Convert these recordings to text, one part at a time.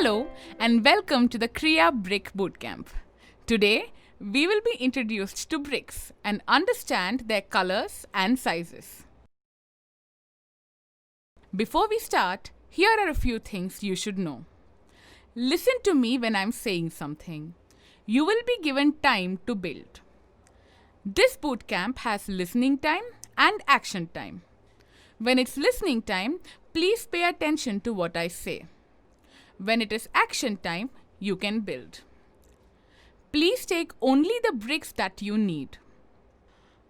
Hello and welcome to the Kriya Brick Bootcamp. Today, we will be introduced to bricks and understand their colors and sizes. Before we start, here are a few things you should know. Listen to me when I'm saying something. You will be given time to build. This bootcamp has listening time and action time. When it's listening time, please pay attention to what I say. When it is action time, you can build. Please take only the bricks that you need.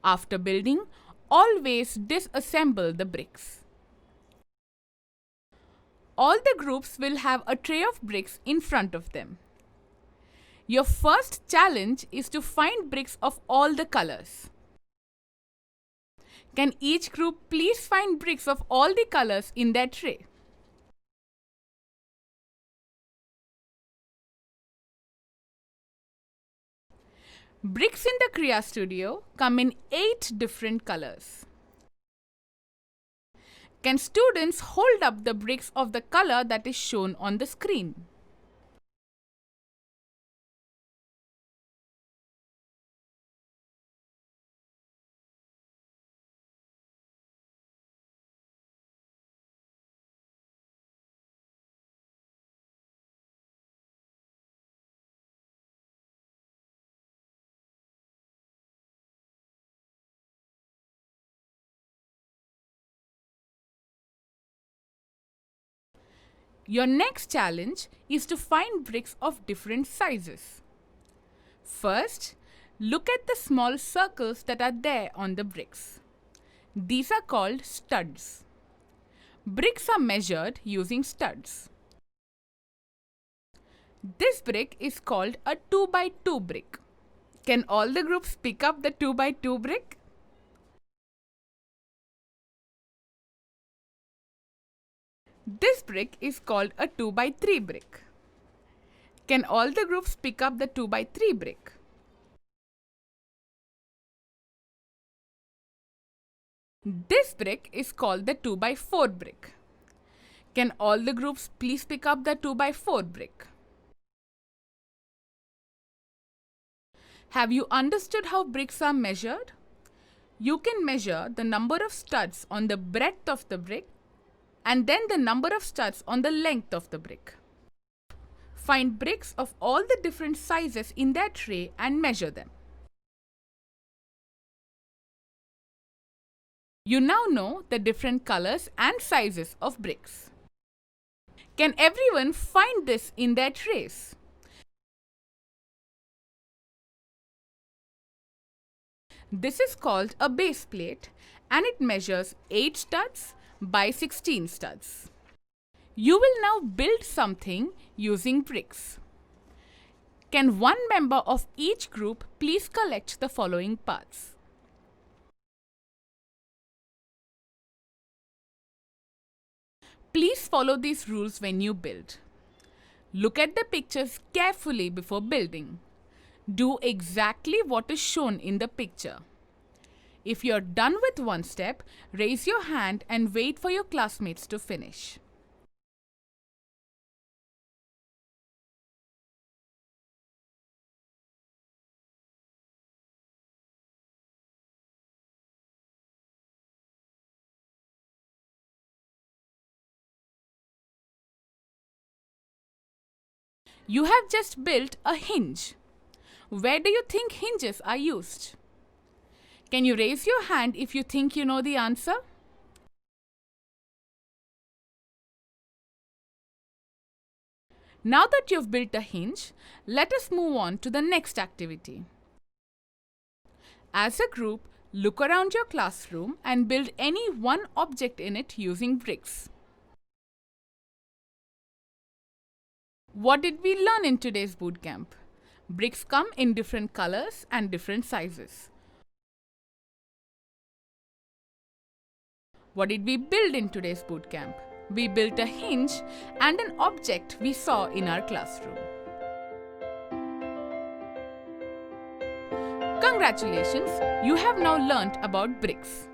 After building, always disassemble the bricks. All the groups will have a tray of bricks in front of them. Your first challenge is to find bricks of all the colors. Can each group please find bricks of all the colors in their tray? Bricks in the Kriya Studio come in 8 different colors. Can students hold up the bricks of the color that is shown on the screen? Your next challenge is to find bricks of different sizes. First, look at the small circles that are there on the bricks. These are called studs. Bricks are measured using studs. This brick is called a 2x2 brick. Can all the groups pick up the 2x2 brick? This brick is called a 2x3 brick. Can all the groups pick up the 2x3 brick? This brick is called the 2x4 brick. Can all the groups please pick up the 2x4 brick? Have you understood how bricks are measured? You can measure the number of studs on the breadth of the brick and then the number of studs on the length of the brick. Find bricks of all the different sizes in their tray and measure them. You now know the different colors and sizes of bricks. Can everyone find this in their trays? This is called a base plate and it measures 8 studs by 16 studs. You will now build something using bricks. Can one member of each group please collect the following parts? Please follow these rules when you build. Look at the pictures carefully before building. Do exactly what is shown in the picture. If you're done with one step, raise your hand and wait for your classmates to finish. You have just built a hinge. Where do you think hinges are used? Can you raise your hand if you think you know the answer? Now that you've built a hinge, let us move on to the next activity. As a group, look around your classroom and build any one object in it using bricks. What did we learn in today's bootcamp? Bricks come in different colors and different sizes. What did we build in today's bootcamp? We built a hinge and an object we saw in our classroom. Congratulations, you have now learnt about bricks.